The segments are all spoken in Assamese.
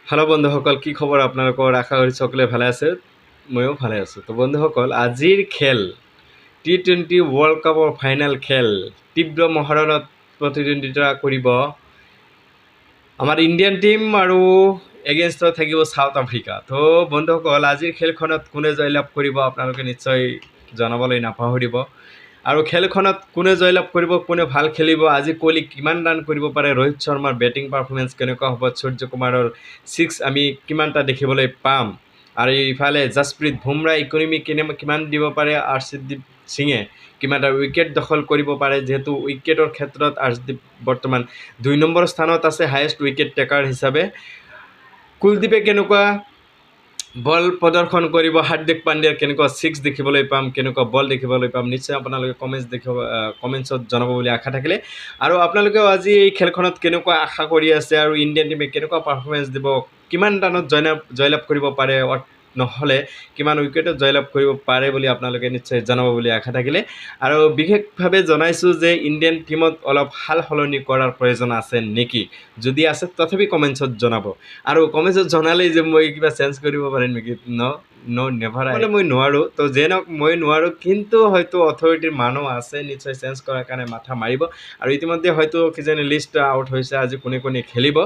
হেল্ল' বন্ধুসকল, কি খবৰ আপোনালোকৰ? আশা কৰি সকলোৱে ভালে আছে। ময়ো ভালে আছোঁ। তো বন্ধুসকল, আজিৰ খেল T20 ৱৰ্ল্ড কাপৰ ফাইনেল খেল তীব্ৰ মহাৰণত প্ৰতিদ্বন্দ্বিতা কৰিব আমাৰ ইণ্ডিয়ান টীম আৰু এগেইনষ্টত থাকিব ছাউথ আফ্ৰিকা। তো বন্ধুসকল, আজিৰ খেলখনত কোনে জয়লাভ কৰিব আপোনালোকে নিশ্চয় জনাবলৈ নাপাহৰিব। আৰু খেলখনত কোনে জয়লাভ কৰিব, কোনে ভাল খেলিব, আজি কোহলি কিমান ৰান কৰিব পাৰে, ৰোহিত শৰ্মাৰ বেটিং পাৰফৰ্মেঞ্চ কেনেকুৱা হ'ব, সূৰ্য কুমাৰৰ ছিক্স আমি কিমানটা দেখিবলৈ পাম, আৰু ইফালে জাসপ্ৰীত বুমৰাহ ইকনমি কিমান দিব পাৰে, আৰ্শদীপ সিঙে কিমানটা উইকেট দখল কৰিব পাৰে। যিহেতু উইকেটৰ ক্ষেত্ৰত আৰ্শদীপ বৰ্তমান 2 নম্বৰ স্থানত আছে হায়েষ্ট উইকেট টেকাৰ হিচাপে। কুলদীপে কেনেকুৱা বল প্ৰদৰ্শন কৰিব, হাৰ্দিক পাণ্ডিয়াৰ কেনেকুৱা ছিক্স দেখিবলৈ পাম, কেনেকুৱা বল দেখিবলৈ পাম, নিশ্চয় আপোনালোকে কমেণ্টছত জনাব বুলি আশা থাকিলে। আৰু আপোনালোকেও আজি এই খেলখনত কেনেকুৱা আশা কৰি আছে, আৰু ইণ্ডিয়ান টীমে কেনেকুৱা পাৰফৰ্মেঞ্চ দিব, কিমান ৰানত জয়লাভ কৰিব পাৰে, নহ'লে কিমান উইকেটত জয়লাভ কৰিব পাৰে বুলি আপোনালোকে নিশ্চয় জনাব বুলি আশা থাকিলে। আৰু বিশেষভাৱে জনাইছোঁ যে ইণ্ডিয়ান টীমত অলপ সাল সলনি কৰাৰ প্ৰয়োজন আছে নেকি, যদি আছে তথাপি কমেণ্টছত জনাব। আৰু কমেণ্টছত জনালেই যে মই কিবা চেঞ্জ কৰিব পাৰিম নেকি, নেভাৰ মানে মই নোৱাৰোঁ। তো যে নহওক মই নোৱাৰোঁ, কিন্তু হয়তো অথৰিটিৰ মানুহ আছে নিশ্চয় চেঞ্জ কৰাৰ কাৰণে মাথা মাৰিব। আৰু ইতিমধ্যে হয়তো কিজানি লিষ্ট আউট হৈছে আজি কোনে কোনে খেলিব।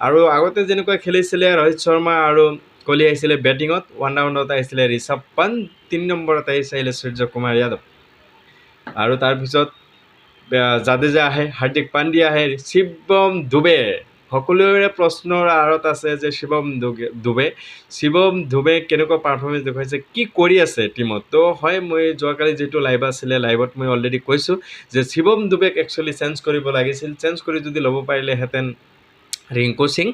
আৰু আগতে যেনেকৈ খেলিছিলে ৰোহিত শৰ্মা আৰু কোহলি আহিছিলে বেটিঙত, 1 ৰাউণ্ডত আহিছিলে ঋষভ পন্ত, 3 নম্বৰত আহিছিলে সূৰ্য কুমাৰ যাদৱ, আৰু তাৰপিছত জাদেজা আহে, হাৰ্দিক পাণ্ডিয়া আহে, শিৱম দুবে। সকলোৰে প্ৰশ্নৰ আঁৰত আছে যে শিৱম দুবে কেনেকুৱা পাৰফৰ্মেঞ্চ দেখুৱাইছে, কি কৰি আছে টিমত। তো হয়, মই যোৱাকালি যিটো লাইভ আছিলে, লাইভত মই অলৰেডি কৈছোঁ যে শিৱম দুবেক একচুৱেলি চেঞ্জ কৰিব লাগিছিল। চেঞ্জ কৰি যদি ল'ব পাৰিলেহেঁতেন ৰিংকু সিং,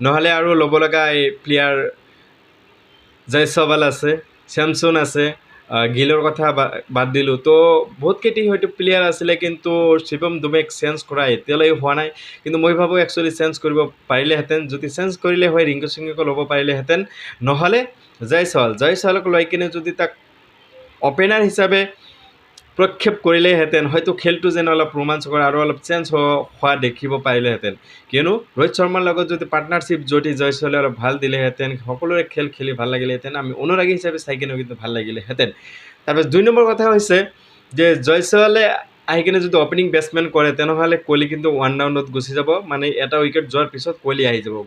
নহ'লে আৰু ল'ব লগা এই প্লেয়াৰ জয়সৱাল আছে, চেমছন আছে, গিলৰ কথা বাদ দিলোঁ। তো বহুতকেইটি হয়তো প্লেয়াৰ আছিলে, কিন্তু শিৱম দুবেক চেঞ্জ কৰা এতিয়ালৈ হোৱা নাই। কিন্তু মই ভাবোঁ একচুৱেলি চেঞ্জ কৰিব পাৰিলেহেঁতেন। যদি চেঞ্জ কৰিলে হয় ৰিংকু সিঙকো ল'ব পাৰিলেহেঁতেন, নহ'লে জয়সৱালক লৈ কিনে যদি তাক অপেনাৰ হিচাপে প্ৰক্ষেপ কৰিলেহেঁতেন, হয়তো খেলটো যেন অলপ ৰোমাঞ্চকৰ আৰু অলপ চেঞ্জ হোৱা দেখিব পাৰিলেহেঁতেন। কিয়নো ৰোহিত শৰ্মাৰ লগত যদি পাৰ্টনাৰশ্বিপ যদি জয়সৱালে অলপ ভাল দিলেহেঁতেন, সকলোৰে খেলি ভাল লাগিলেহেঁতেন, আমি অনুৰাগী হিচাপে চাই কিনেও কিন্তু ভাল লাগিলেহেঁতেন। তাৰপিছত 2 নম্বৰ কথা হৈছে যে জয়সৱালে আহি কিনে যদি অপেনিং বেটছমেন কৰে, তেনেহ'লে কোহলি কিন্তু 1 ৰাউণ্ডত গুচি যাব, মানে এটা উইকেট যোৱাৰ পিছত কোহলি আহি যাব।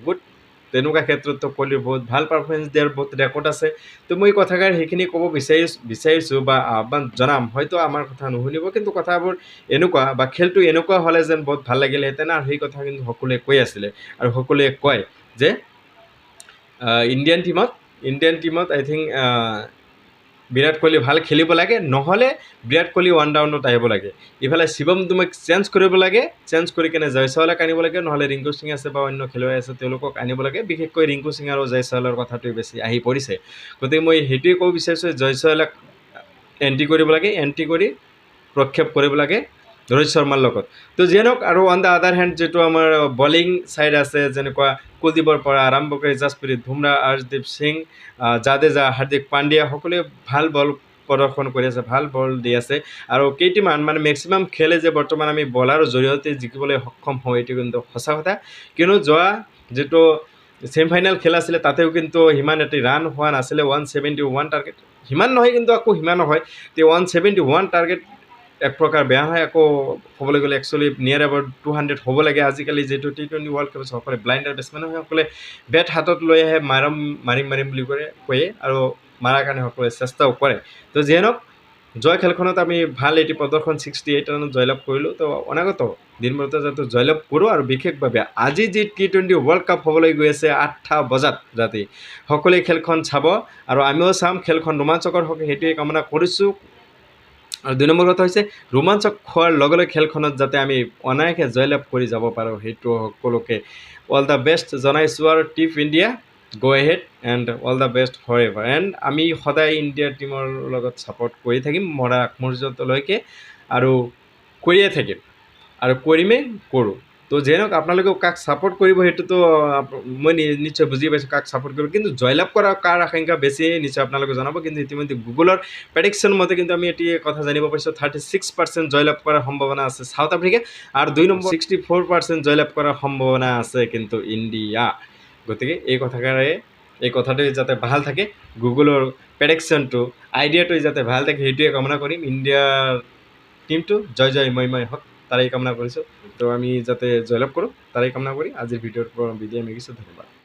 তেনেকুৱা ক্ষেত্ৰতো কোহলিৰ বহুত ভাল পাৰফৰ্মেঞ্চ দিয়াৰ বহুত ৰেকৰ্ড আছে। তো মই কথাষাৰ সেইখিনি ক'ব বিচাৰিছোঁ বা আহ্বান জনাম। হয়তো আমাৰ কথা নুশুনিব, কিন্তু কথাবোৰ এনেকুৱা বা খেলটো এনেকুৱা হ'লে যেন বহুত ভাল লাগিলেহেঁতেন, আৰু সেই কথা কিন্তু সকলোৱে কৈ আছিলে। আৰু সকলোৱে কয় যে ইণ্ডিয়ান টীমত আই থিংক বিৰাট কোহলি ভাল খেলিব লাগে, নহ'লে বিৰাট কোহলি 1 ৰাউণ্ডত আহিব লাগে। ইফালে শিৱম দুবেক চেঞ্জ কৰিব লাগে, চেঞ্জ কৰি কিনে জয়সৱালক আনিব লাগে, নহ'লে ৰিংকু সিং আছে বা অন্য খেলুৱৈ আছে তেওঁলোকক আনিব লাগে। বিশেষকৈ ৰিংকু সিং আৰু জয়সৱালৰ কথাটোৱে বেছি আহি পৰিছে। গতিকে মই সেইটোৱে ক'ব বিচাৰিছোঁ, জয়সৱালক এণ্ট্ৰি কৰিব লাগে, এণ্ট্ৰি কৰি প্ৰক্ষেপ কৰিব লাগে ৰোহিত শৰ্মাৰ লগত। তো যিয়ে নহওক, আৰু অন দ্য আদাৰ হেণ্ড যিটো আমাৰ বলিং ছাইড আছে, যেনেকুৱা কুলদীপৰ পৰা আৰম্ভ কৰি জাসপ্ৰীত বুমৰাহ, আৰ্শদীপ সিং, জাদেজা, হাৰ্দিক পাণ্ডিয়া, সকলোৱে ভাল বল প্ৰদৰ্শন কৰি আছে, ভাল বল দি আছে। আৰু কেইটিমান মানে মেক্সিমাম খেলে যে বৰ্তমান আমি বলাৰৰ জৰিয়তে জিকিবলৈ সক্ষম হওঁ, এইটো কিন্তু সঁচা কথা। কিয়নো যোৱা যিটো ছেমিফাইনেল খেল আছিলে, তাতেও কিন্তু সিমান এটি ৰান হোৱা নাছিলে। 171 টাৰ্গেট, সিমান নহয় কিন্তু আকৌ সিমান নহয়। তো 171 টাৰ্গেট এক প্ৰকাৰ বেয়া হয়, আকৌ ক'বলৈ গ'লে একচুৱেলি নিয়াৰ এবাউট 200 হ'ব লাগে। আজিকালি যিহেতু T20 ৱৰ্ল্ড কাপ সকলে ব্লাইণ্ডাৰ বেটছমেন সকলে বেট হাতত লৈ আহে, মাৰিম বুলি কয়ে, আৰু মাৰাৰ কাৰণে সকলোৱে চেষ্টাও কৰে। তো যিয়ে নহওক, যোৱা খেলখনত আমি ভাল এটি প্ৰদৰ্শন 68 ৰানত জয়লাভ কৰিলোঁ। তো অনাগত দিনবোৰতে যাতে জয়লাভ কৰোঁ, আৰু বিশেষভাৱে আজি যি T20 ৱৰ্ল্ড কাপ হ'বলৈ গৈ আছে 8টা বজাত ৰাতি, সকলোৱে খেলখন চাব, আৰু আমিও চাম। খেলখন ৰোমাঞ্চকৰ হওক, সেইটোৱে কামনা কৰিছোঁ। আৰু 2 নম্বৰ কথা হৈছে ৰোমাঞ্চক হোৱাৰ লগে লগে খেলখনত যাতে আমি অনায়াসে জয়লাভ কৰি যাব পাৰোঁ, সেইটো সকলোকে অল দ্য বেষ্ট জনাইছোঁ। আৰু team India go ahead and all the best forever. And আমি সদায় ইণ্ডিয়াৰ টীমৰ লগত ছাপোৰ্ট কৰি থাকিম মৰা আগমৰ্যন্তলৈকে, আৰু কৰিয়ে থাকিম, আৰু কৰোঁ। তো যিয়ে নহওক, আপোনালোকেও কাক ছাপোৰ্ট কৰিব সেইটোতো মই নিশ্চয় বুজি পাইছোঁ, কাক ছাপোৰ্ট কৰিব। কিন্তু জয়লাভ কৰা কাৰ আশংকা বেছি নিশ্চয় আপোনালোকে জনাব। কিন্তু ইতিমধ্যে গুগলৰ প্ৰেডিকশ্যন মতে কিন্তু আমি এটি কথা জানিব পাৰিছোঁ, 36% জয়লাভ কৰাৰ সম্ভাৱনা আছে ছাউথ আফ্ৰিকা, আৰু 2 নম্বৰ 64% জয়লাভ কৰাৰ সম্ভাৱনা আছে কিন্তু ইণ্ডিয়া। গতিকে এই কথাটোৱে যাতে ভাল থাকে, গুগলৰ প্ৰেডিকশ্যনটো আইডিয়াটো যাতে ভাল থাকে সেইটোৱে কামনা কৰিম। ইণ্ডিয়াৰ টিমটো জয় হওক তাৰেই কামনা কৰিছোঁ। তো আমি যাতে জয়লাভ কৰোঁ তাৰেই কামনা কৰি আজিৰ ভিডিঅ'ৰ পৰা বিদায় মাগিছোঁ। ধন্যবাদ।